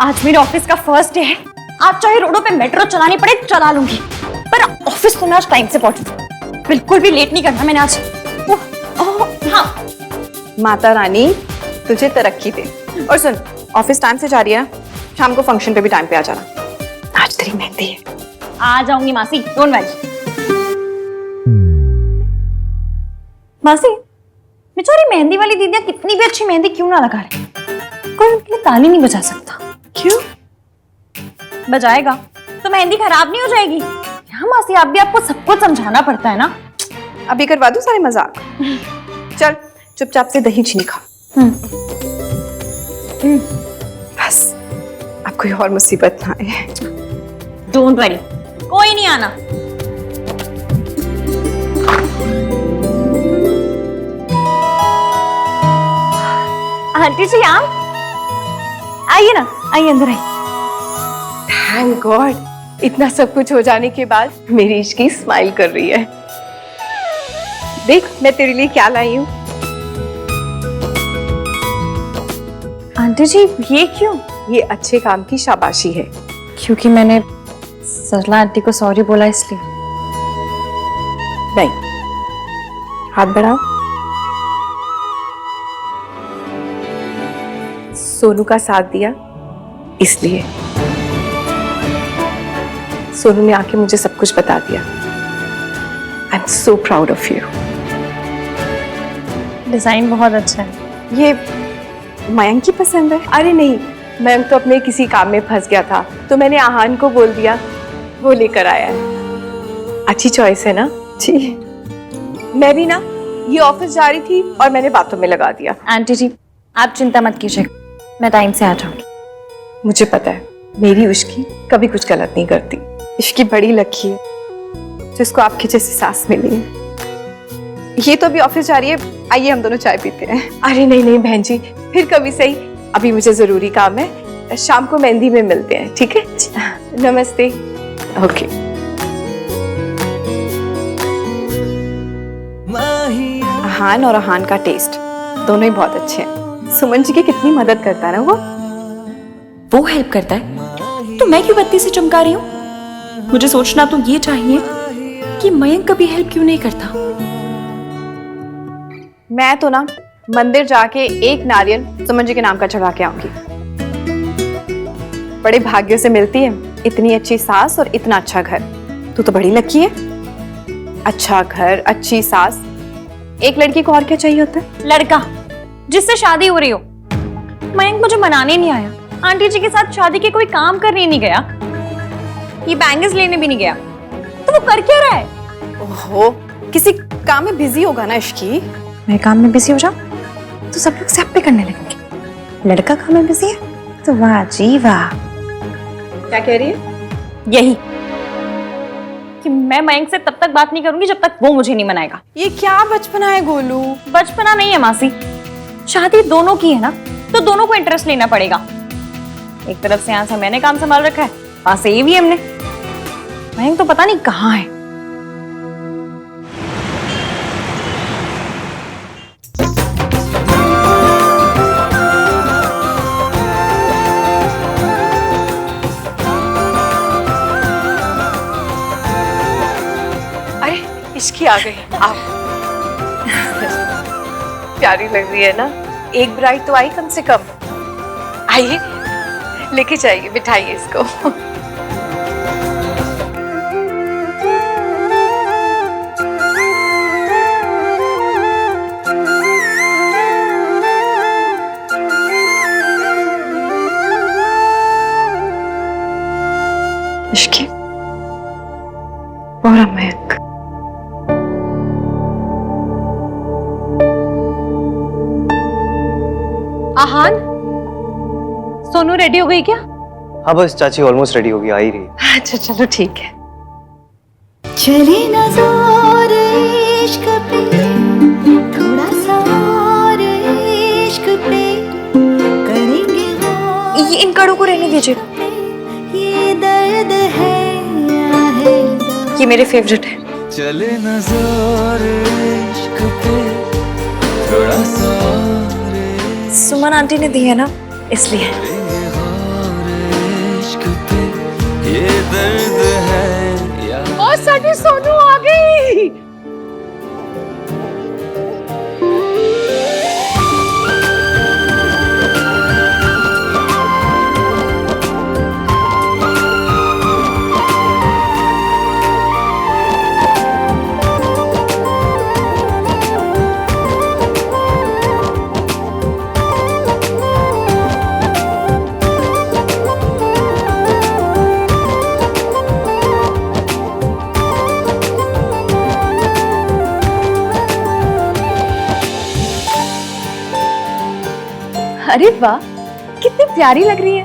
आज मेरे ऑफिस का फर्स्ट डे है। आज चाहे रोडों पे मेट्रो चलानी पड़े चला लूंगी, पर ऑफिस तो मैं आज टाइम से पहुंचूंगी। बिल्कुल भी लेट नहीं करना मैंने आज। हाँ माता रानी तुझे तरक्की दे। और सुन, ऑफिस टाइम से जा रही है, शाम को फंक्शन पे भी टाइम पे आ जाना। आज तेरी मेहंदी है। आ जाऊंगी मासी, डोंट वरी। मासी, बेचारी मेहंदी वाली दीदियां कितनी भी अच्छी मेहंदी क्यों ना लगा रही, कोई उनके लिए ताली नहीं बजा सकता। क्यों? बजाएगा तो मेहंदी खराब नहीं हो जाएगी। क्या मासी, आप भी आपको सब कुछ समझाना पड़ता है ना। अभी करवा दूं सारे मजाक? चल चुपचाप से दही चीनी खा। बस अब कोई और मुसीबत ना आए। डोंट वरी, कोई नहीं आना। आंटी जी आप आइए ना, आइए अंदर आइए। थैंक गॉड, इतना सब कुछ हो जाने के बाद मेरी इश्की स्माइल कर रही है। देख मैं तेरे लिए क्या लाई हूँ। आंटी जी ये क्यों? ये अच्छे काम की शाबाशी है। क्योंकि मैंने सरला आंटी को सॉरी बोला इसलिए। नहीं, हाथ बढ़ाओ। सोनू का साथ दिया इसलिए। सोनू ने आके मुझे सब कुछ बता दिया। I am so proud of you. Design बहुत अच्छा है। ये मयंक की पसंद है? अरे नहीं, मयंक तो अपने किसी काम में फंस गया था, तो मैंने आहान को बोल दिया, वो लेकर आया है। अच्छी चॉइस है ना? जी। मैं भी ना ये ऑफिस जा रही थी और मैंने बातों में लगा दिया। आंटी जी आप चिंता मत कीजिए, मैं टाइम से आ जाऊंगी। मुझे पता है मेरी उश्की कभी कुछ गलत नहीं करती। इश्की बड़ी लकी है जिसको आपकी जैसी सास मिली है। ये तो अभी ऑफिस जा रही है, आइए हम दोनों चाय पीते हैं। अरे नहीं नहीं बहन जी, फिर कभी सही। अभी मुझे जरूरी काम है, शाम को मेहंदी में मिलते हैं, ठीक है? नमस्ते। ओके। आहान और आहान का टेस्ट दोनों ही बहुत अच्छे हैं। सुमन जी की कितनी मदद करता है ना वो हेल्प करता है तो मैं क्यों बत्ती से चमका रही हूँ? मुझे सोचना तो ये चाहिए कि मयंक कभी हेल्प क्यों नहीं करता। मैं तो ना मंदिर जाके एक नारियल सुमन जी के नाम का चढ़ा के आऊंगी। बड़े भाग्य से मिलती है इतनी अच्छी सास और इतना अच्छा घर। तू तो बड़ी लकी है। अच्छा घर, अच्छी सास, एक लड़की को और क्या चाहिए होता है? लड़का जिससे शादी हो रही हो। मयंक मुझे मनाने नहीं आया, आंटी जी के साथ शादी के कोई काम करने नहीं गया, ये बैंगल्स लेने भी नहीं गया, तो वो कर क्या रहा है? ओहो, किसी काम में बिजी होगा ना इश्की। मैं काम में बिजी हो जाऊं तो सब लोग सब पे करने लगेंगे। लड़का काम में बिजी है तो वाह जी वाह। क्या कह रही है? यही कि मैं मयंक से तब तक बात नहीं करूंगी जब तक वो मुझे नहीं मनाएगा। ये क्या बचपना है गोलू? बचपना नहीं है मासी, शादी दोनों की है ना, तो दोनों को इंटरेस्ट लेना पड़ेगा। एक तरफ से यहाँ से मैंने काम संभाल रखा है, वहां से ये भी हमने। मयंक तो पता नहीं कहाँ है। इश्की आ गई। आप प्यारी लग रही है ना? एक ब्राइड तो आई कम से कम। आइए लेके जाइए, बिठाइए इसको। इश्की और मयंक। आहान, सोनू रेडी हो गई क्या? हाँ बस चाची ऑलमोस्ट रेडी होगी, आ ही रही है। अच्छा चलो ठीक है। चले नज़र इश्क पे, थोड़ा सा और इश्क पे करेंगे वो। ये इन कड़ों को रहने दीजिए, ये दर्द है या है ये मेरे फेवरेट है। चले नज़र इश्क पे, थोड़ा सा सुमन आंटी ने दी है ना, इसलिए। इश्क पे ये दर्द है या और साडी सोनू आ गई। अरे वाह, कितनी प्यारी लग रही है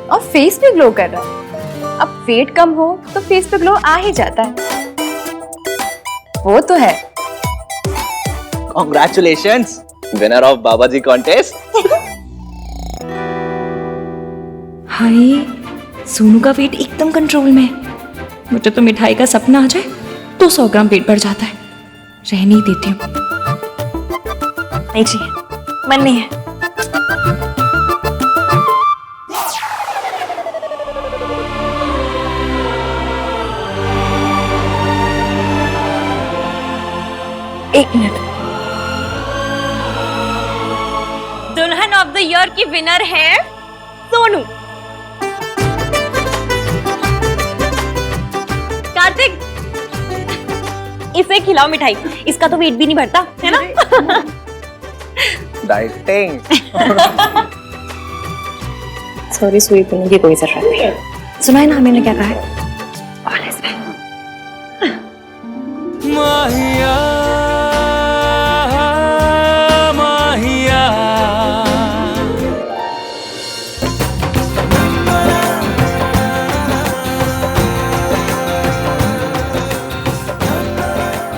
और फेस भी ग्लो कर रहा है। अब वेट कम हो तो फेस पे ग्लो आ ही जाता है। वो तो है। Congratulations, winner of Babaji contest. हाय, सोनू का वेट एकदम कंट्रोल में है। मुझे तो मिठाई का सपना आ जाए तो 100 ग्राम पेट भर जाता है। रहने ही देती हूँ। नहीं चाहिए, मन नहीं है। एक मिनट, दुल्हन ऑफ द ईयर की विनर है सोनू। कार्तिक, इसे खिलाओ मिठाई, इसका तो वेट भी नहीं बढ़ता है ना। डाइटिंग। सॉरी, सुई पीने की कोई जरूरत नहीं। सुना है ना मैंने क्या कहा है? All is well. माहिया माहिया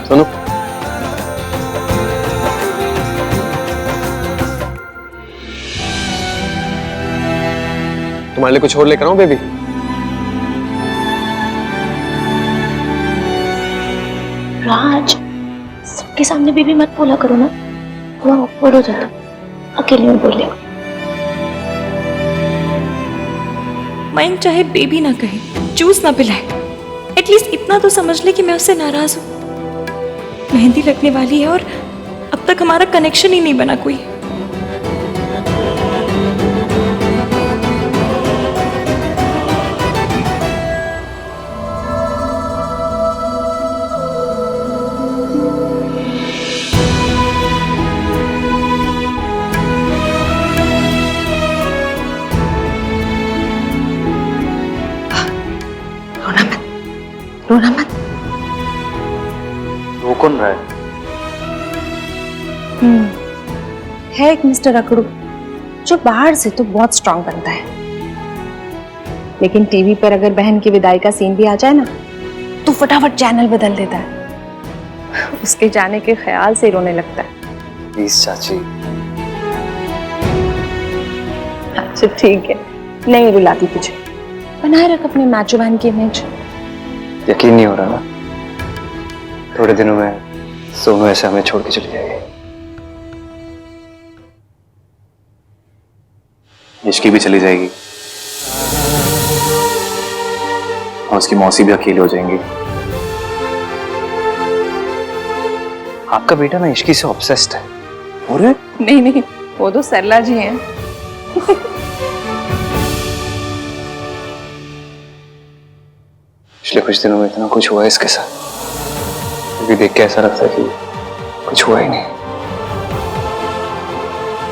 सोनू, तुम्हारे लिए कुछ और लेकर आऊं बेबी? राज, सबके सामने बेबी मत बोला करो ना, थोड़ा ऑकवर्ड हो जाता। अकेले में बोले। मयंक चाहे बेबी ना कहे, जूस ना पिलाए, एटलीस्ट इतना तो समझ ले कि मैं उससे नाराज हूँ। मेहंदी लगने वाली है और अब तक हमारा कनेक्शन ही नहीं बना कोई। रोना मत। रो कौन रहा है? है एक मिस्टर अकड़ू जो बाहर से तो बहुत स्ट्रांग बनता है, लेकिन टीवी पर अगर बहन की विदाई का सीन भी आ जाए ना तो फटाफट चैनल बदल देता है। उसके जाने के ख्याल से रोने लगता है। प्लीज चाची। अच्छा ठीक है, नहीं रुलाती तुझे। बनाए रख अपने मैचो बहन की इमेज। यकीन नहीं हो रहा ना, थोड़े दिनों में सोनू ऐसे हमें छोड़ के चली जाएगी। इश्की भी चली जाएगी और उसकी मौसी भी अकेली हो जाएंगी। आपका बेटा ना इश्की से ऑब्सेस्ड है। और नहीं नहीं, वो तो सरला जी हैं। पिछले कुछ दिनों में इतना कुछ हुआ है इसके साथ, क्योंकि देख के ऐसा लगता है कि कुछ हुआ ही नहीं।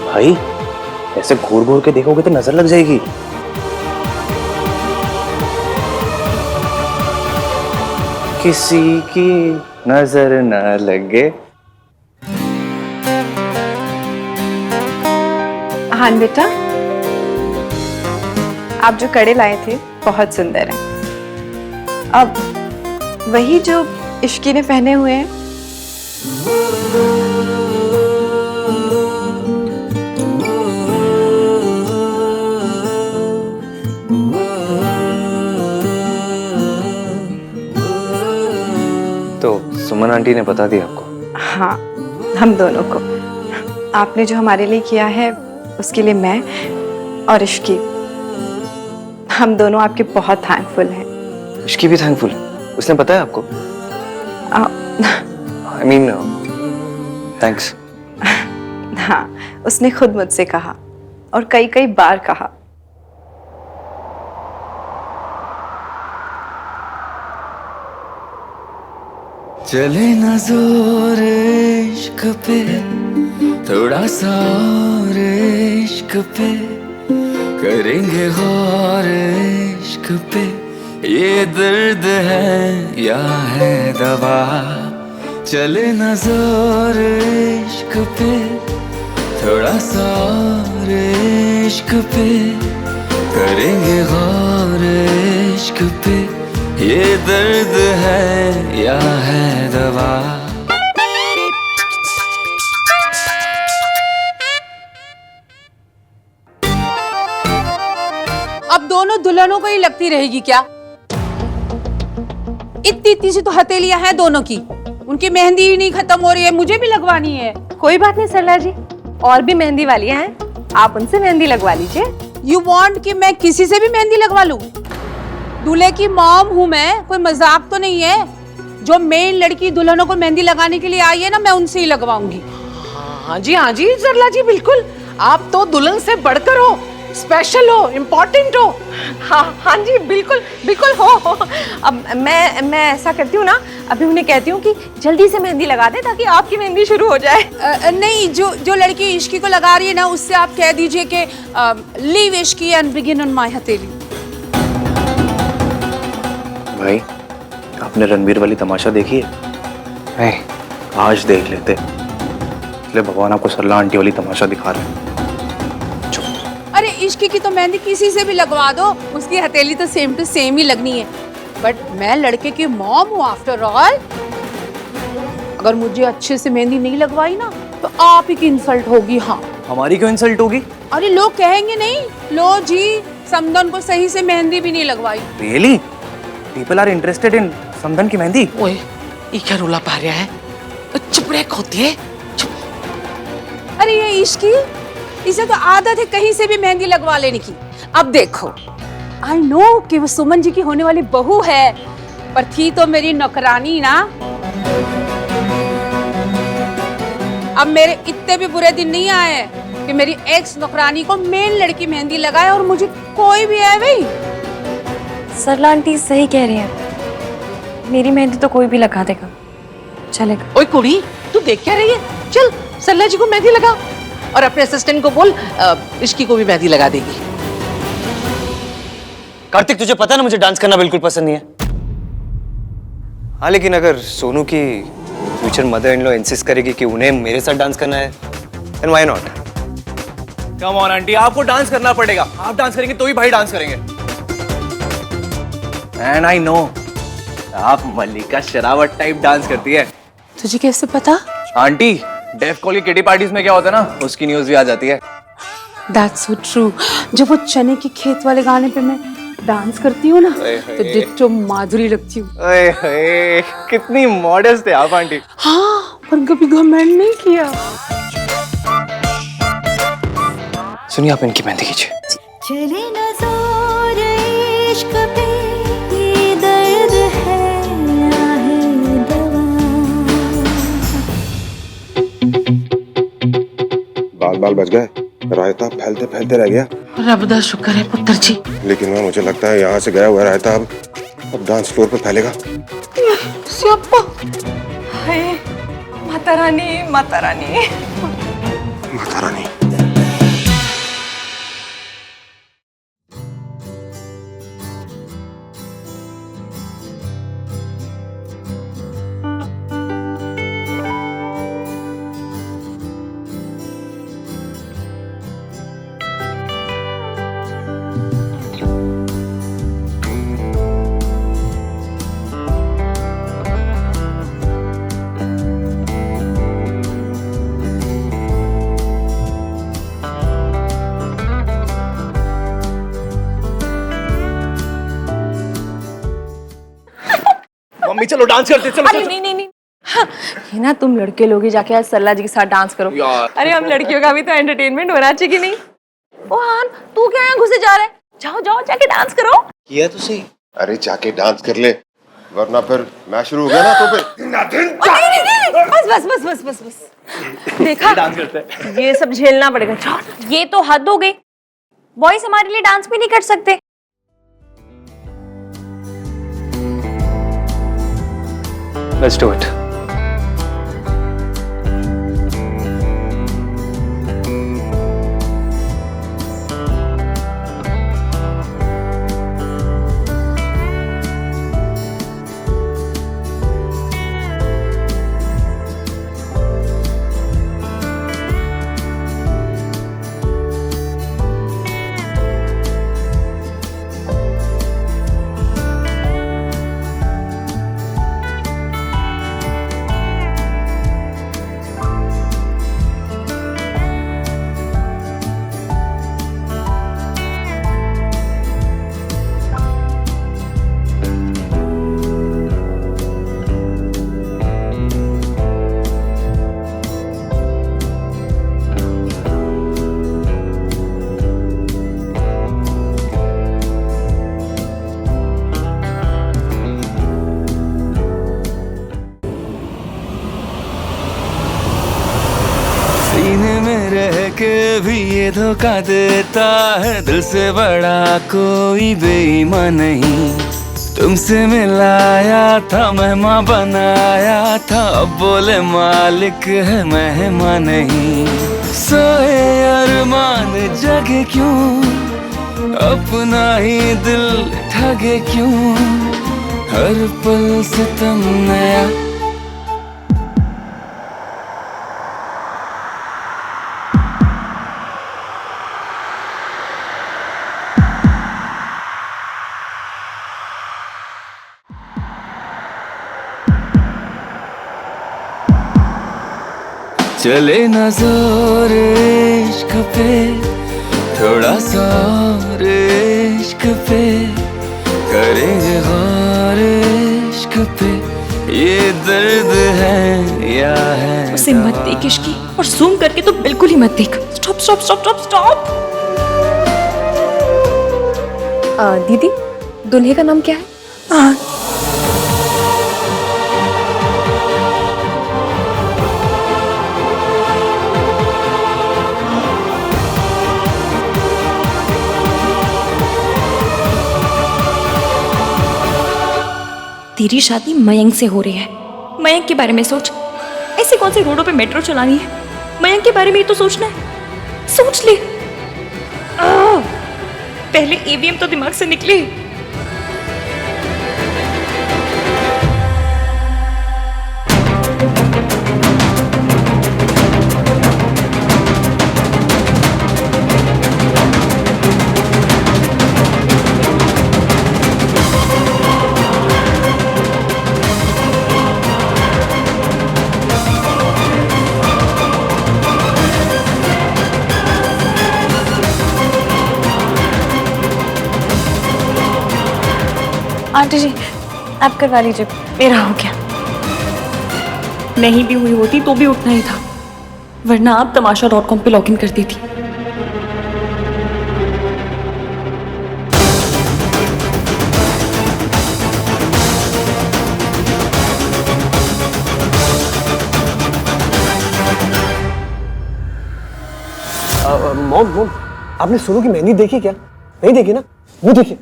भाई, ऐसे घूर घूर के देखोगे तो नजर लग जाएगी। किसी की नजर न लगे। हाँ बेटा, आप जो कड़े लाए थे बहुत सुंदर हैं। अब वही जो इश्की ने पहने हुए हैं। तो सुमन आंटी ने बता दिया आपको? हाँ, हम दोनों को। आपने जो हमारे लिए किया है उसके लिए मैं और इश्की हम दोनों आपके बहुत थैंकफुल हैं। उसकी भी थैंकफुल है। उसने बताया आपको? I mean thanks. हाँ, उसने खुद मुझसे कहा और कई कई बार कहा। चले न जोर इश्क पे, थोड़ा सा और इश्क पे, करेंगे गौर इश्क पे। ये दर्द है या है दवा, चले न जोर इश्क पे, थोड़ा सा और इश्क पे, करेंगे गौर इश्क पे। ये दर्द है या है दवा। अब दोनों दुल्हनों को ही लगती रहेगी क्या? इतनी इतनी सी तो हथेलियां हैं दोनों की, उनकी मेहंदी ही नहीं खत्म हो रही है, मुझे भी लगवानी है। कोई बात नहीं सरला जी, और भी मेहंदी वालियां हैं, आप उनसे मेहंदी लगवा लीजिए। यू वांट कि मैं किसी से भी मेहंदी लगवा लूं? दूल्हे की मॉम हूं मैं, कोई मजाक तो नहीं है। जो मेन लड़की दुल्हनों को मेहंदी लगाने के लिए आई है ना, मैं उनसे ही लगवाऊंगी। हाँ जी सरला जी, बिल्कुल। आप तो दुल्हन से बढ़कर हो, स्पेशल हो, इम्पोर्टेंट हो। हाँ जी, बिल्कुल बिल्कुल हो। अब मैं ऐसा करती हूँ ना, अभी उन्हें कहती हूँ कि जल्दी से मेहंदी लगा दे ताकि आपकी मेहंदी शुरू हो जाए। नहीं, जो लड़की इश्की को लगा रही है ना, उससे आप कह दीजिए कि leave Ishki and begin on my हथेली। भाई, आपने रणवीर वाली तमाशा देखी है? नहीं। आज देख लेते, इसलिए भगवान आपको सरला आंटी वाली तमाशा दिखा रहे हैं। अरे इश्की की तो मेहंदी किसी से भी लगवा दो, उसकी हथेली तो सेम टू सेम ही लगनी है। बट मैं लड़के की मॉम हूँ आफ्टर ऑल। अगर मुझे अच्छे से मेहंदी नहीं लगवाई ना, तो आप ही की इंसल्ट होगी। हाँ, हमारी क्यों इंसल्ट होगी? अरे लोग कहेंगे नहीं, लो जी समदन को सही से मेहंदी भी नहीं लगवाई। Really? People are interested in समदन की मेहंदी? ओए, ये क्या रोला पा रहा है? चुपड़ेक होती है। अरे ये इश्की, इसे तो आदत है कहीं से भी मेहंदी लगवा लेने की। अब देखो, आई नो कि वो सुमन जी की होने वाली बहू है, पर थी तो मेरी नौकरानी ना। अब मेरे इतने भी बुरे दिन नहीं आए कि मेरी एक्स नौकरानी को मेन लड़की मेहंदी लगाए और मुझे कोई भी है भाई। सरला आंटी सही कह रही है, मेरी मेहंदी तो कोई भी लगा देगा, चलेगा। ओए कुड़ी, तू देख क्या रही है? चल सरला जी को मेहंदी लगा और अपने असिस्टेंट को बोल इश्की को भी मेहंदी लगा देगी। कार्तिक, तुझे पता ना मुझे डांस करना बिल्कुल पसंद नहीं है। हाँ, लेकिन अगर सोनू की future mother in law insist करेगी कि उन्हें मेरे साथ डांस करना है, then why not? Come on aunty, आपको डांस करना पड़ेगा। आप डांस करेंगे तो ही भाई डांस करेंगे। एंड आई नो, आप मल्लिका शेरावत टाइप डांस करती है। तुझे कैसे पता? आंटी, डेफ कॉल की किटी पार्टीज में क्या होता है ना, उसकी न्यूज भी आ जाती है। That's so true। जब वो चने के खेत वाले गाने पे मैं डांस करती हूँ ना, तो डिट्टो माधुरी लगती हूँ। कितनी मॉडेस्ट है आप आंटी। हाँ, पर कभी घमंड नहीं किया। सुनिए, आप इनकी मेहंदी कीजिए। चले न जोर इश्क पे, ये दर्द है या है दवा। बाल बाल बच गए, रायता फैलते फैलते रह गया। रब दा शुक्र है पुत्र जी। लेकिन मैं मुझे लगता है यहाँ से गया हुआ रायता अब डांस फ्लोर पे फैलेगा। हाय माता रानी, माता रानी। माता रानी। मम्मी चलो डांस करते, चलो अरे नहीं, हाँ, ये ना तुम लड़के लोग ही जाके आज सरला जी के साथ डांस करो यार। अरे हम लड़कियों का भी तो एंटरटेनमेंट होना चाहिए कि नहीं? ओ हान, तू क्या यहाँ घुसे जा रहा है? जाओ जाओ जाके डांस करो। किया तो सही। अरे जाके डांस कर ले, वरना फिर मैं शुरू हो गया ना तो फिर बस बस बस बस बस बस देखा, डांस करते हैं। ये सब झेलना पड़ेगा। ये तो हद हो गई, बॉयज हमारे लिए डांस भी नहीं कर सकते। Let's do it. सीने में रह के भी ये धोखा देता है, दिल से बड़ा कोई बेईमान नहीं। तुमसे मिलाया था, मेहमान बनाया था, अब बोले मालिक है मेहमान नहीं। सोए अरमान जगे क्यों, अपना ही दिल ठगे क्यों, हर पल सितम नया। चले न जोर इश्क पे, थोड़ा सा और इश्क पे, करेंगे गौर इश्क पे, ये दर्द है या है। उसे मत देख इश्की, और जूम करके तो बिल्कुल ही मत देख। Stop stop stop stop stop. दीदी, दूल्हे का नाम क्या है? तेरी शादी मयंक से हो रही है, मयंक के बारे में सोच। ऐसे कौन से रोडों पे मेट्रो चलानी है, मयंक के बारे में ही तो सोचना है। सोच ले, पहले ईवीएम तो दिमाग से निकले। आंटी जी, आप करवा लीजिए, मेरा हो गया। नहीं भी हुई होती तो भी उठना ही था, वरना आप तमाशा.com पे लॉगिन कर देती। मॉम, आपने सोनू की मेहंदी देखी क्या? नहीं देखी ना? वो देखिए,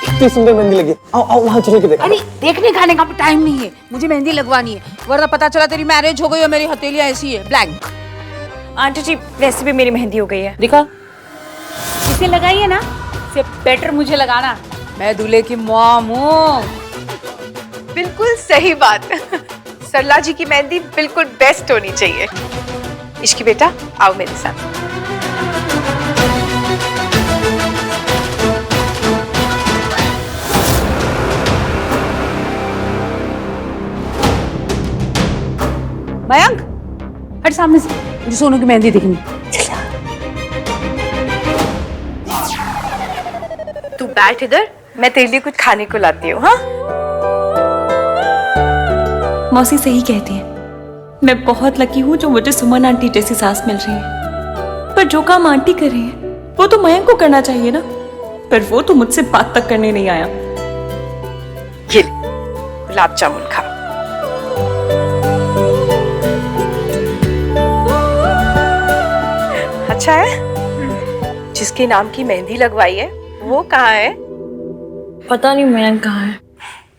कितनी सुंदर मेहंदी लगी। आओ आओ वहां चले के देखो। अरे देखने खाने का टाइम नहीं है, मुझे मेहंदी लगवानी है, वरना पता चला तेरी मैरिज हो गई और मेरी हथेलियां ऐसी है ब्लैंक। आंटी जी, वैसे भी मेरी मेहंदी हो गई है। दिखा, इसे लगाइए ना, इससे बेटर मुझे लगाना, मैं दूल्हे की मॉम हूँ। बिल्कुल सही बात। सरला जी की मेहंदी बिल्कुल बेस्ट होनी चाहिए। इश्की बेटा, आओ मेरे साथ। मयंक, हट सामने से, मुझे सोनू की मेहंदी दिखनी। तू बैठ इधर, मैं तेरे लिए कुछ खाने को लाती हूँ। हाँ, मौसी सही कहती है, मैं बहुत लकी हूँ जो मुझे सुमन आंटी जैसी सास मिल रही है। पर जो काम आंटी कर रही है वो तो मयंक को करना चाहिए ना। पर वो तो मुझसे बात तक करने नहीं आया। ये ले, गुलाब जामुन खा। अच्छा है? जिसके नाम की मेहंदी लगवाई है वो कहाँ है? पता नहीं मयंक कहाँ है।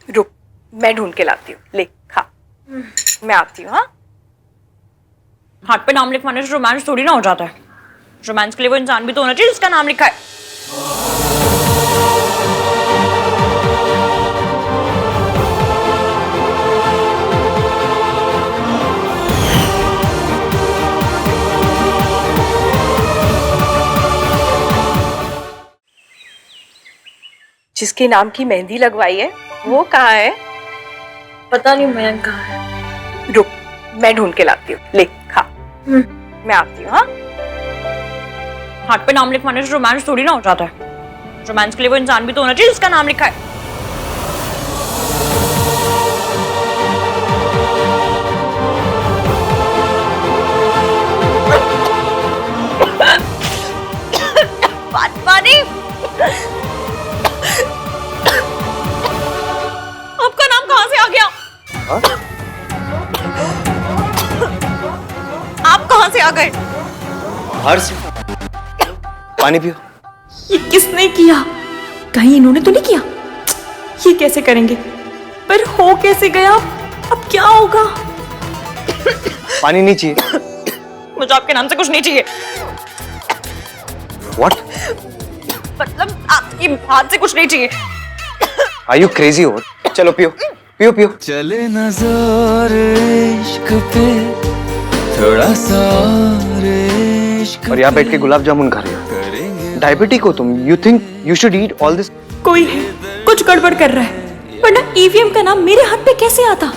रुक, मैं ढूंढ के लाती हूँ। ले खा, मैं आती हूँ। हाँ, हाथ पे नाम लिखवाने से रोमांस थोड़ी ना हो जाता है। रोमांस के लिए वो इंसान भी तो होना चाहिए जिसका नाम लिखा है। जिसके नाम की मेहंदी लगवाई है वो कहाँ है? पता नहीं मयंक कहाँ है। रुक, मैं ढूंढ के लाती हूँ। ले खा, मैं आती हूँ। हाँ, हाथ पे नाम लिखवाने से रोमांस थोड़ी ना हो जाता है। रोमांस के लिए वो इंसान भी तो होना चाहिए जिसका नाम लिखा है। पानी, आपका नाम कहाँ से आ गया? आप कहाँ से आ गए? बाहर से। पानी पियो। ये किसने किया? कहीं इन्होंने तो नहीं किया? ये कैसे करेंगे? पर हो कैसे गया? अब क्या होगा? पानी नहीं चाहिए। मुझे आपके नाम से कुछ नहीं चाहिए। What? मतलब आपकी हाथ से कुछ नहीं चाहिए। Are you crazy हो? चलो पियो, पियो पियो। चले ना जोर इश्क पे थोड़ा सा और इश्क और यहाँ बैठ के गुलाब जामुन खा रहे हो। डायबिटिक हो तुम। You think you should eat all this? कोई कुछ गड़बड़ कर रहा है, वरना ईवीएम का नाम मेरे हाथ पे कैसे आता?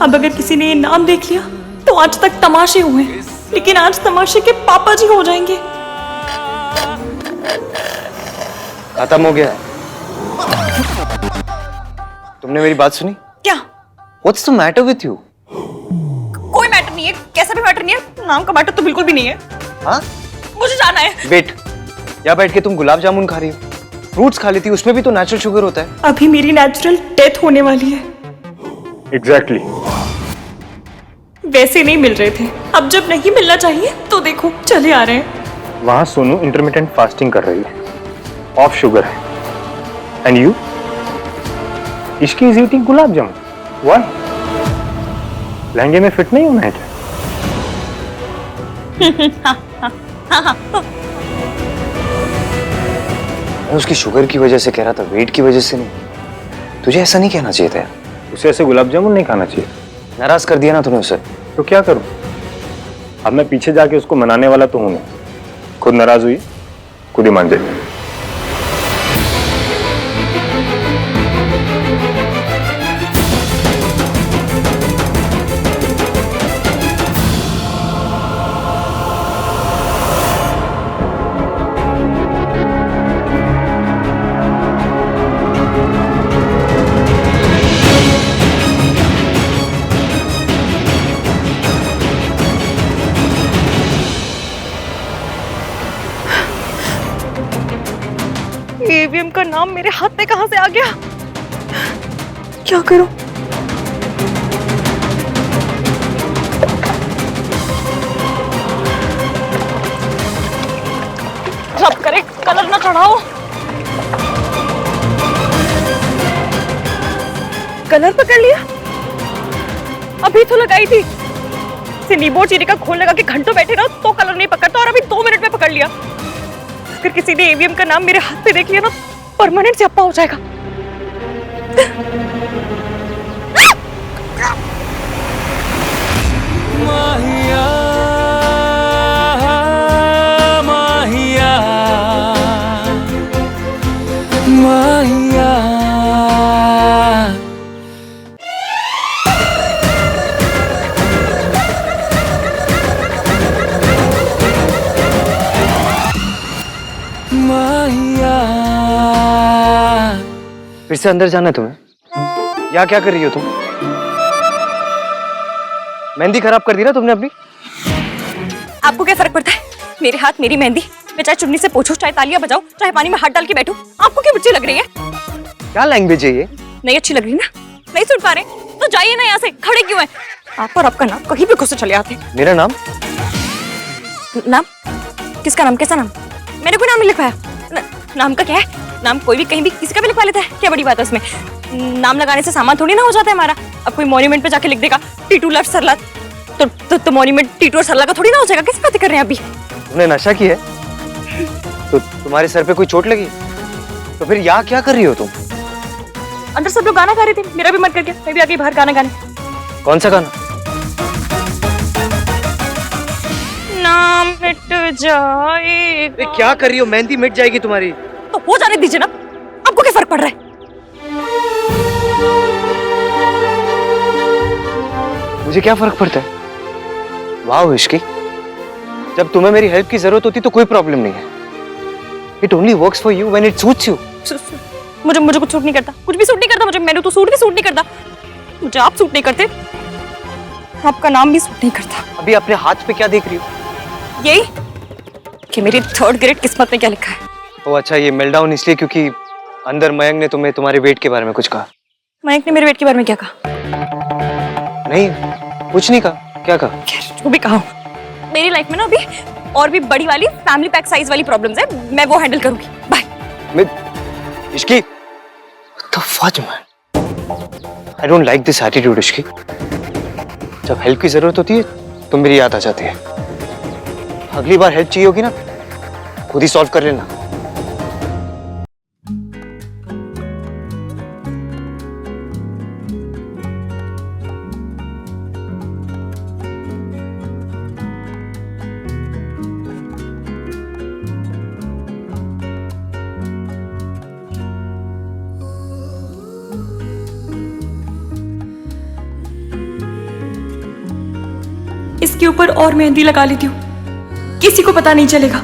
अब अगर किसी ने ये नाम देख लिया तो आज तक तमाशे हुए, लेकिन आज तमाशे के पापा जी हो जाएंगे। खत्म हो गया। तुमने मेरी बात सुनी? क्या? What's the matter with you? कोई मैटर नहीं है, कैसा भी मैटर नहीं है। नाम का मैटर तो बिल्कुल भी नहीं है। हाँ? मुझे जाना है। वेट, यहाँ बैठ के तुम गुलाब जामुन खा रही हो। फ्रूट्स खा लेती, उसमें भी तो नेचुरल शुगर होता है। अभी मेरी नेचुरल डेथ होने वाली है। एग्जैक्टली। वैसे नहीं मिल रहे थे, अब जब नहीं मिलना चाहिए तो देखो चले आ रहे हैं। वहां सोनू इंटरमिटेंट फास्टिंग कर रही है, ऑफ शुगर है। And you? Ishki is eating gulab jamun. Why? लहंगे में फिट नहीं होना है क्या? मैं उसकी शुगर की वजह से कह रहा था, वेट की वजह से नहीं। तुझे ऐसा नहीं कहना चाहिए था। उसे ऐसे गुलाब जामुन नहीं खाना चाहिए। नाराज कर दिया ना तूने उसे। तो क्या करूं? अब मैं पीछे जाके उसको मनाने वाला तो हूं नहीं। खुद नाराज हुई, खुद ही मान जाए। ईवीएम का नाम मेरे हाथ में कहां से आ गया? क्या करूं? सब करे, कलर ना चढ़ाओ। कलर पकड़ लिया? अभी तो लगाई थी। नींबू चीनी का घोल लगा के घंटों बैठे रहो तो कलर नहीं पकड़ता, और अभी 2 मिनट में पकड़ लिया। अगर किसी ने ईवीएम का नाम मेरे हाथ पे देख लिया ना, परमानेंट से अप्पा हो जाएगा। माहिया माहिया माहिया। फिर से अंदर जाना है तुम्हें? या क्या कर रही हो तुम? मेहंदी खराब कर दी ना तुमने अपनी। आपको क्या फर्क पड़ता है? मेरे हाथ मेरी मेहंदी, मैं चाहे चुन्नी से पोछूं, चाहे तालियां बजाऊं, चाहे पानी में हाथ डाल के बैठूं, आपको क्यों मिर्ची लग रही है? क्या लैंग्वेज है ये? नहीं अच्छी लग रही ना? नहीं सुन पा रहे तो जाइए ना यहाँ से, खड़े क्यों हैं? आप और आपका नाम कहीं भी घुस चले आते। मेरा नाम? नाम? किसका नाम? कैसा नाम? मैंने कोई नाम नहीं लिखवाया। नाम का क्या है? नाम कोई भी कहीं भी किसी का भी लिखवा लेता है, क्या बड़ी बात है उसमें? नाम लगाने से सामान थोड़ी ना हो जाता है हमारा। अब कोई मॉन्यूमेंट पे जाके लिख देगा टीटू लट सरला, तो मॉन्यूमेंट टीटू और सरला का थोड़ी ना हो जाएगा। किस बातें कर रहे हैं अभी? तुमने नशा किया है? तो तुम्हारे सर पे कोई चोट लगी? तो फिर यहाँ क्या कर रही हो तुम? अंदर सब लोग गाना गा रहे थे, मेरा भी मन कर गया, मैं भी आ गई बाहर गाना गाने। कौन सा गाना? नाम मिट जाएगा। क्या कर रही हो? मेहंदी मिट जाएगी तुम्हारी। तो हो जाने दीजिए ना, आपको क्या फर्क पड़ रहा है? मुझे क्या फर्क पड़ता है? वाह इश्की, जब तुम्हें मेरी हेल्प की जरूरत होती तो कोई प्रॉब्लम नहीं है। It only works for you when it suits you. मुझे कुछ सूट नहीं करता, कुछ भी सूट नहीं करता मुझे। मैंने तो सूट भी सूट नहीं करता मुझे। आप सूट नहीं करते, आपका नाम भी सूट नहीं करता। अभी अपने हाथ पे क्या देख रही हो? यही कि मेरी 3rd ग्रेड किस्मत में क्या लिखा है। ओ अच्छा, ये मेल्टडाउन इसलिए क्योंकि अंदर मयंक ने तुम्हें तुम्हारे वेट के बारे में कुछ कहा। मयंक ने मेरे वेट के बारे में क्या कहा? नहीं, कुछ नहीं कहा। क्या कहा? जो भी कहा, मेरी लाइफ में ना अभी और भी बड़ी वाली फैमिली पैक साइज वाली प्रॉब्लम्स है, मैं वो हैंडल करूंगी। Bye. Ishqi, what the fudge man? I don't like this attitude, Ishqi. जब हेल्प की जरूरत होती है तो मेरी याद आ जाती है। अगली बार हेल्प चाहिए होगी ना, खुद ही सॉल्व कर लेना। इसके ऊपर और मेहंदी लगा लेती हूँ, किसी को पता नहीं चलेगा।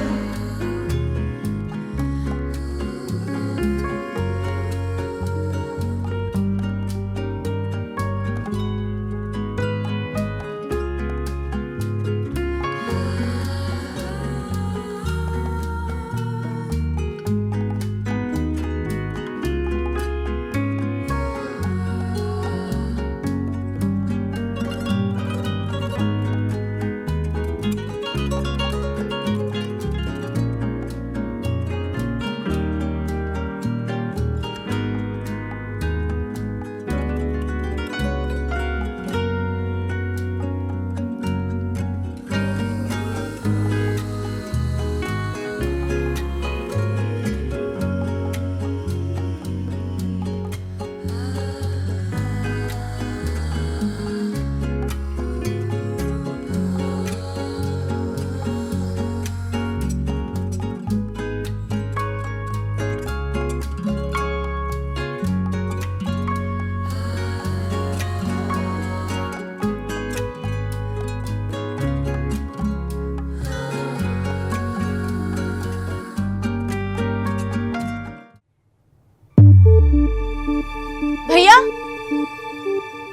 भैया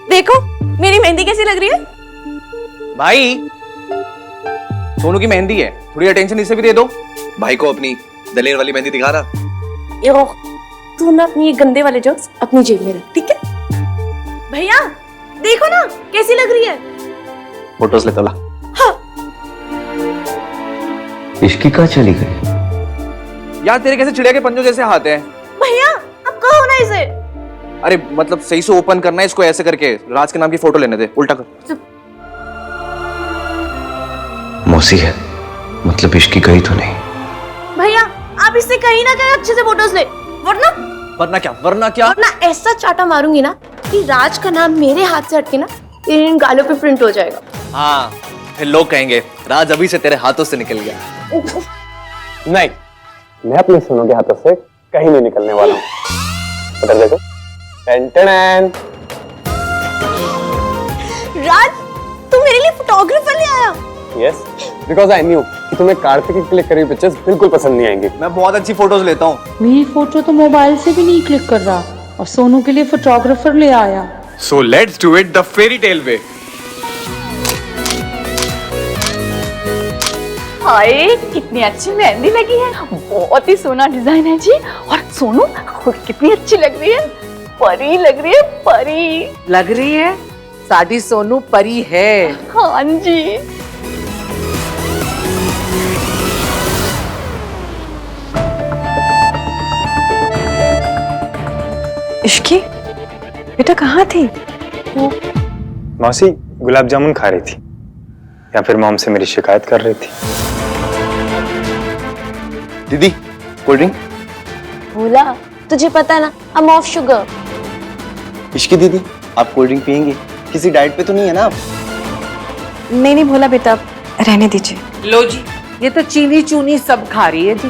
देखो मेरी मेहंदी कैसी लग रही है। भाई, सोनू की मेहंदी है, थोड़ी अटेंशन इसे भी दे दो। भाई को अपनी दलेर वाली मेहंदी दिखा रहा। यो तू ना अपनी ये गंदे वाले जोक्स अपनी जेब में रख, ठीक है? भैया देखो ना कैसी लग रही है। फोटोज ले तला। हाँ। इश्की कहाँ चली गई? यार तेरे कैसे चिड़िया के पंजों जैसे हाथ हैं। भैया अब कहो ना इसे। अरे मतलब सही से ओपन करना है इसको, ऐसे करके राज के नाम की फोटो लेने दे। उल्टा कर। मौसी है, मतलब इश्की गई तो नहीं? भैया आप इससे कहीं ना कहीं अच्छे से फोटोज ले, वरना वरना क्या वरना ऐसा चाटा मारूंगी ना कि राज का नाम मेरे हाथ से हटके ना तेरे इन गालों पे प्रिंट हो जाएगा। हाँ, फिर लोग कहेंगे राज अभी से तेरे हाथों से निकल गया। नहीं, मैं अपने सोनू के हाथों से कहीं नहीं निकलने वाला हूँ। उधर देखो। टेन। राज तू मेरे लिए फोटोग्राफर ले आया? यस, बिकॉज आई न्यू कि तुम्हें कार्तिक की क्लिक करी पिक्चर्स बिल्कुल पसंद नहीं आएंगी। मैं बहुत अच्छी फोटोज लेता हूँ। मेरी फोटो तो मोबाइल से भी नहीं क्लिक कर रहा और सोनू के लिए फोटोग्राफर ले आया। So let's do it the fairy tale way. हाय कितनी अच्छी मेहंदी लगी है, बहुत ही सोना डिजाइन है जी। और सोनू खुद कितनी अच्छी लग रही है, परी लग रही है, परी लग रही है। साडी सोनू परी है। हाँ जी। इश्की बेटा कहाँ थी? मौसी गुलाब जामुन खा रही थी या फिर मॉम से मेरी शिकायत कर रही थी। दीदी कोल्ड ड्रिंक। भूला, तुझे पता ना I'm off sugar। इश्की दीदी, आप कोल्ड ड्रिंक पियेंगे? किसी डाइट पे तो नहीं है ना आप? नहीं नहीं भोला बेटा, रहने दीजिए। लो जी, ये तो चीनी चूनी सब खा रही है जी।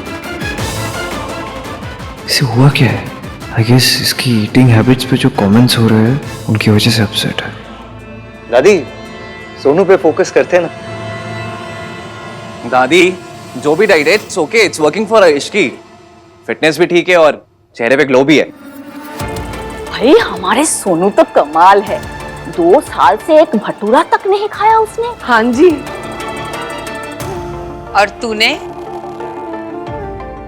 इसे हुआ क्या है? आई गेस इसकी ईटिंग हैबिट्स पे जो कमेंट्स हो रहे हैं उनकी वजह से अपसेट है। दादी, सोनू पे फोकस करते हैं ना। दादी, जो भी डाइट है it's okay, it's working for Ishki. Fitness भी ठीक है और चेहरे पे ग्लो भी है। भाई हमारे सोनू तो कमाल है, 2 साल से एक भटूरा तक नहीं खाया उसने। हाँ जी। और तूने?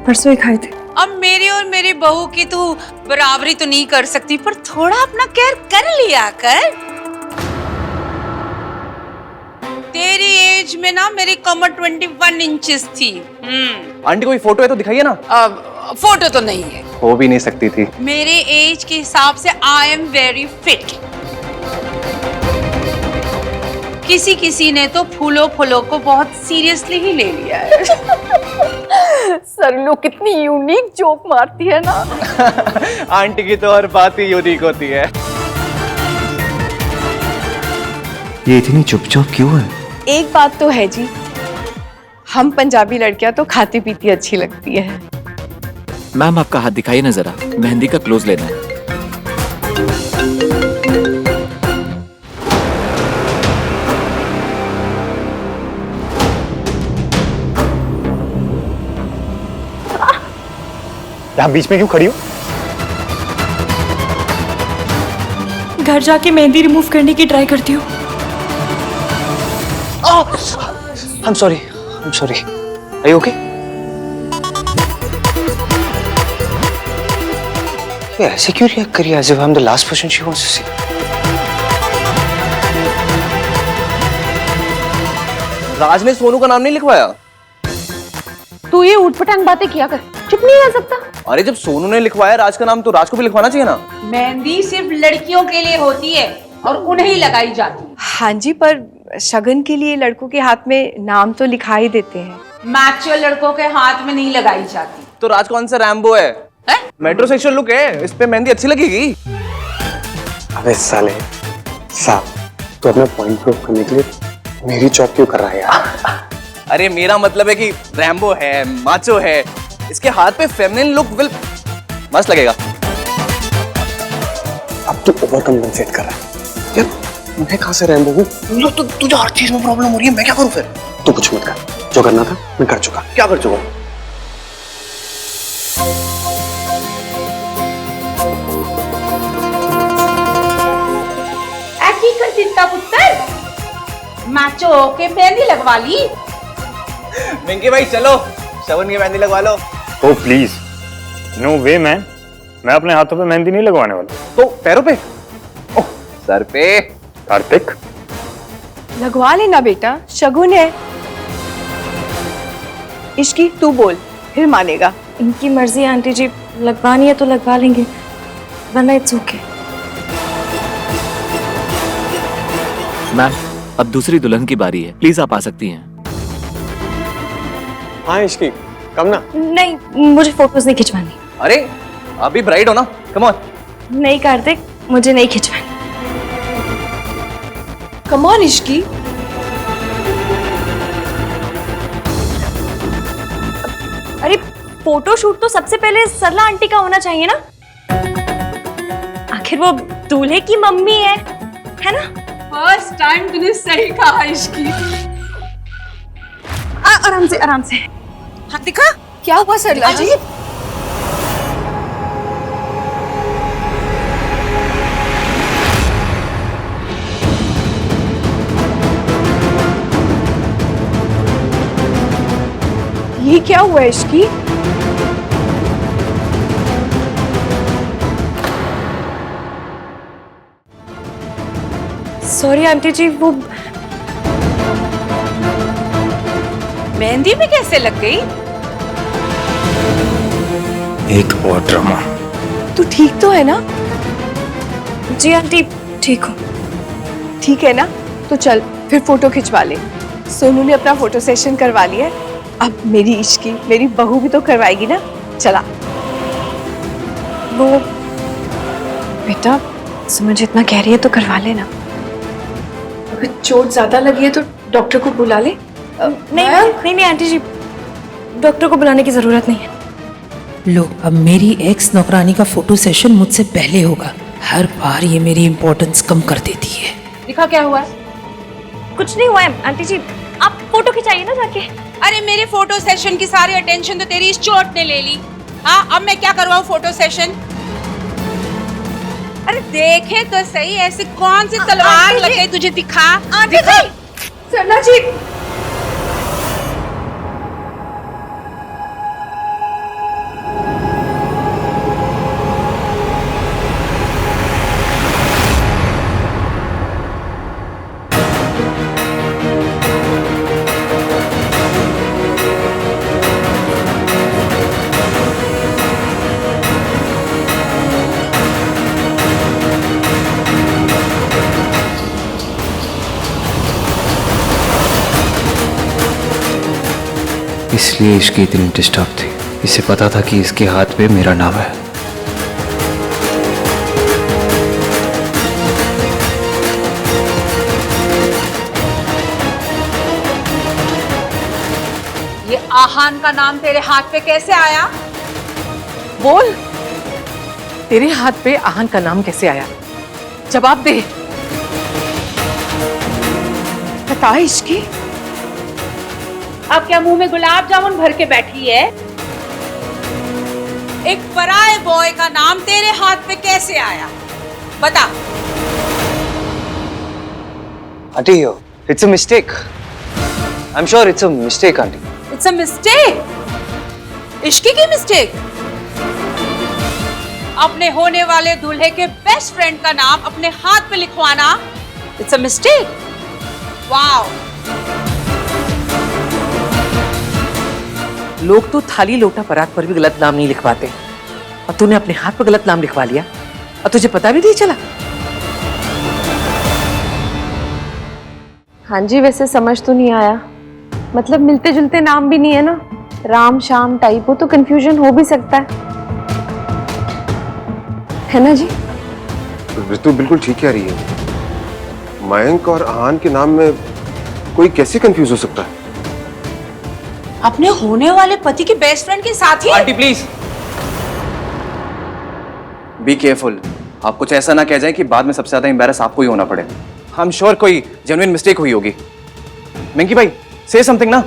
परसों ही खाए थे। अब मेरी और मेरी बहू की तू बराबरी तो नहीं कर सकती, पर थोड़ा अपना केयर कर लिया कर। तेरी एज में ना मेरी कमर 21 इंचेस थी। आंटी कोई फोटो है तो दिखाइए ना। फोटो तो नहीं है। हो भी नहीं सकती थी। मेरे एज के हिसाब से आई एम वेरी फिट। किसी किसी ने तो फूलों फूलों को बहुत सीरियसली ही ले लिया है। सरलू कितनी यूनिक जोक मारती है ना। आंटी की तो हर बात ही यूनिक होती है। ये इतनी चुपचाप क्यों है? एक बात तो है जी, हम पंजाबी लड़कियां तो खाती पीती अच्छी लगती है। मैम आपका हाथ दिखाइए ना जरा, मेहंदी का क्लोज लेना है। यहाँ बीच में क्यों खड़ी हो? घर जाके मेहंदी रिमूव करने की ट्राई करती हूँ। I'm sorry. Are you okay? ये ऐसे क्यों रिएक्ट करी as if I'm the last person she wants to see? राज ने सोनू का नाम नहीं लिखवाया। तू ये उठपटांग बातें किया कर, चुप नहीं रह सकता। अरे जब सोनू ने लिखवाया राज का नाम तो राज को भी लिखवाना चाहिए ना। मेहंदी सिर्फ लड़कियों के लिए होती है और उन्हें ही लगाई जाती है। हाँ जी, पर शगन के लिए लड़कों के हाथ में नाम तो लिखा ही देते हैं। मैच्योर लड़कों के हाथ में नहीं लगाई जाती। तो राज कौन सा रैम्बो है? मेट्रोसेक्सुअल लुक है, इस पे मेहंदी अच्छी लगेगी। अबे साले साहब, तो अपना पॉइंट प्रूव करने के लिए मेरी चॉप क्यों कर रहा है यार? अरे मेरा मतलब है कि रैम्बो है, माचो है, इसके हाथ पे फेमिनिन लुक विल मस्त लगेगा। अब तू ओवर कम्पेंसेट कर रहा है यार। मैं कहाँ से रैम्बो हूँ? तो तुझे हर चीज में प्रॉब्लम हो रही है, मैं क्या करूँ फिर? तू कुछ मत कर, जो करना था मैं कर चुका। क्या कर चुका? पुत्र मैचो के मेहंदी लगवा ली। मिंकी भाई चलो शवन की मेहंदी लगवा लो। ओ प्लीज, नो वे मैन, मैं अपने हाथों पे मेहंदी नहीं लगवाने वाला। तो पैरों पे? ओह सर पे। कार्तिक लगवा लेना बेटा, शगुन है। इश्की तू बोल, फिर मानेगा। इनकी मर्जी आंटी जी, लगवानी है तो लगवा लेंगे, वरना इट्स ओके। मैम अब दूसरी दुल्हन की बारी है, प्लीज आप आ सकती हैं। हाँ इश्की, कम ना। नहीं, मुझे फोटोज नहीं खिंचवानी। अरे आप भी ब्राइड हो ना, कम ऑन। नहीं कार्तिक, मुझे नहीं खिंचवानी। Come on Ishki. अरे फोटो शूट तो सबसे पहले सरला आंटी का होना चाहिए ना, आखिर वो दूल्हे की मम्मी है ना? फर्स्ट टाइम तूने सही कहा इश्की। आराम से आराम से। हाँ दिखा क्या हुआ सरला जी? ये क्या हुआ इश्की? सॉरी आंटी जी, वो मेहंदी में कैसे लग गई? एक और ड्रामा। तू ठीक तो है ना? जी आंटी ठीक हूँ। ठीक है ना? तो चल फिर फोटो खिंचवा ले। सोनू ने अपना फोटो सेशन करवा लिया है, अब मेरी इश्की, मेरी बहू भी तो करवाएगी ना। चला। वो बेटा समझ इतना कह रही है तो करवा लेना। अगर चोट ज्यादा लगी है तो डॉक्टर को बुला ले। नहीं आंटी जी, डॉक्टर को बुलाने की जरूरत नहीं है। लो, अब मेरी एक्स नौकरानी का फोटो सेशन मुझसे पहले होगा। हर बार ये मेरी इम्पोर्टेंस कम कर देती है। दिखा क्या हुआ है? कुछ नहीं हुआ है आंटी जी, आप फोटो खिंचाइए ना जाके। अरे मेरे फोटो सेशन की सारी अटेंशन तो तेरी इस चोट ने ले ली। हाँ, अब मैं क्या करवाऊँ फोटो सेशन? अरे देखे तो सही, ऐसी कौन सी तलवार लग गई तुझे? दिखा दिखा। सरला जी, इसलिए इसकी इतनी डिस्टर्ब थी। इसे पता था कि इसके हाथ पे मेरा नाम है। ये आहान का नाम तेरे हाथ पे कैसे आया? बोल, तेरे हाथ पे आहान का नाम कैसे आया? जवाब दे। बता इश्की। अब क्या मुंह में गुलाब जामुन भर के बैठी है? एक पराये बॉय का नाम तेरे हाथ पे कैसे आया? बता। Aunty, it's a mistake. I'm sure it's a mistake, aunty. It's a mistake? Ishki की मिस्टेक? अपने होने वाले दूल्हे के बेस्ट फ्रेंड का नाम अपने हाथ पे लिखवाना It's a mistake? Wow! लोग तो थाली लोटा परात पर भी गलत नाम नहीं लिखवाते, और तूने अपने हाथ पर गलत नाम लिखवा लिया और तुझे पता भी नहीं चला। हाँ जी, वैसे समझ तो नहीं आया। मतलब मिलते जुलते नाम भी नहीं है ना, राम शाम टाइप हो तो कंफ्यूजन हो भी सकता है ना जी? ऋतु बिल्कुल ठीक कह रही है। मयंक और आहान के नाम में कोई कैसे कंफ्यूज हो सकता है? अपने होने वाले पति के बेस्ट फ्रेंड के साथ ही? Aunty please be careful. आप कुछ ऐसा ना कह जाए कि बाद में सबसे ज्यादा एम्बैरस आपको ही होना पड़े। आई एम श्योर कोई जेन्युइन मिस्टेक हुई होगी। मंकी भाई से समथिंग ना।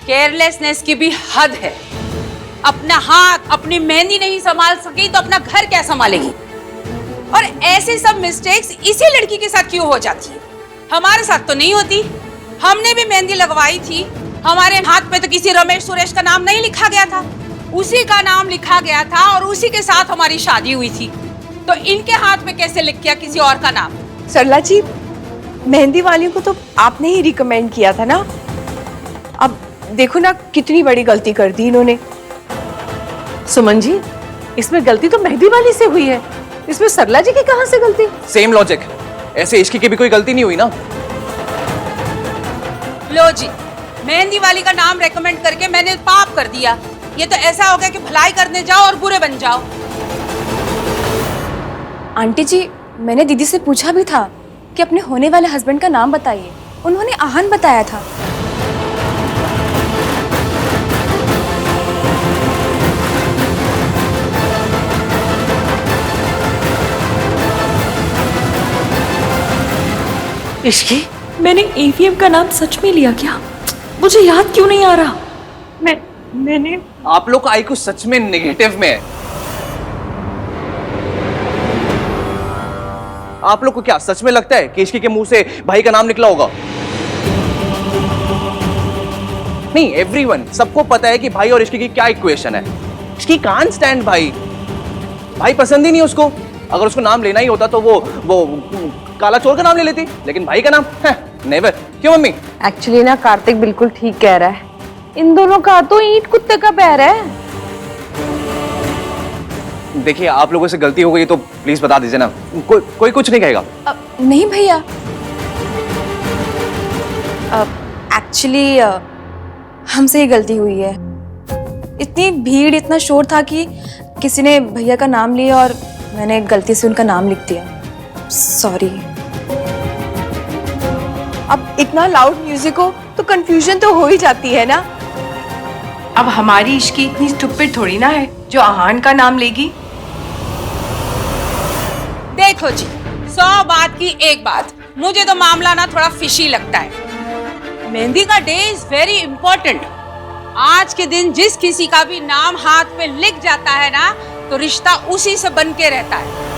केयरलेसनेस की भी हद है। अपना हाथ, अपनी मेहंदी नहीं संभाल सकी तो अपना घर क्या संभालेगी? और ऐसे सब मिस्टेक्स इसी लड़की के साथ क्यों हो जाती है? हमारे साथ तो नहीं होती। हमने भी मेहंदी लगवाई थी, हमारे हाथ पे तो किसी रमेश सुरेश का नाम नहीं लिखा गया था, उसी का नाम लिखा गया था और उसी के साथ हमारी शादी हुई थी। तो इनके हाथ में कैसे लिख गया किसी और का नाम? सरला जी, मेहंदी वालियों को तो आपने ही रिकमेंड किया था ना। अब देखो ना कितनी बड़ी गलती कर दी इन्होंने। सुमन जी, इसमें गलती तो मेहंदी वाली से हुई है, इसमें सरला जी की कहां से गलती? Same logic. ऐसे इश्की की भी कोई गलती नहीं हुई ना। लो जी, मेहंदी वाली का नाम रेकमेंड करके मैंने पाप कर दिया। ये तो ऐसा हो गया कि भलाई करने जाओ और बुरे बन जाओ। आंटी जी, मैंने दीदी से पूछा भी था कि अपने होने वाले हस्बैंड का नाम बताइए। उन्होंने आहान बताया था। इश्की, मैंने एवीएम का नाम सच में लिया क्या? मुझे याद क्यों नहीं आ रहा? मैंने आप लोग का आईक्यू सच में नेगेटिव में है। आप लोग को क्या सच में लगता है कि इश्की के मुंह से भाई का नाम निकला होगा? नहीं, एवरीवन, सबको पता है कि भाई और इश्की की क्या इक्वेशन है। इश्की कांट स्टैंड भाई, भाई पसंद ही नहीं उसको। अगर उसको नाम लेना ही होता तो वो काला चोर का नाम ले लेती, लेकिन भाई का नाम नेवर। क्यों मम्मी? एक्चुअली ना कार्तिक बिल्कुल ठीक कह रहा है, इन दोनों का तो ईंट कुत्ते का पैर है। देखिए, आप लोगों से गलती हो गई तो प्लीज बता दीजिए ना, कोई कुछ नहीं कहेगा। नहीं भैया, एक्चुअली हमसे ही गलती हुई है। इतनी भीड़, इतना शोर था कि किसी ने भैया का नाम लिया और मैंने गलती से उनका नाम लिख दिया। सॉरी। अब इतना लाउड म्यूजिक हो तो कंफ्यूजन तो हो ही जाती है ना। अब हमारी इश्की इतनी स्टूपिड थोड़ी ना है जो आहान का नाम लेगी। देखो जी, 100 बात की एक बात, मुझे तो मामला ना थोड़ा फिशी लगता है। मेहंदी का डे इज वेरी इंपॉर्टेंट। आज के दिन जिस किसी का भी नाम हाथ पे लिख जाता है ना, तो रिश्ता उसी से बन के रहता है।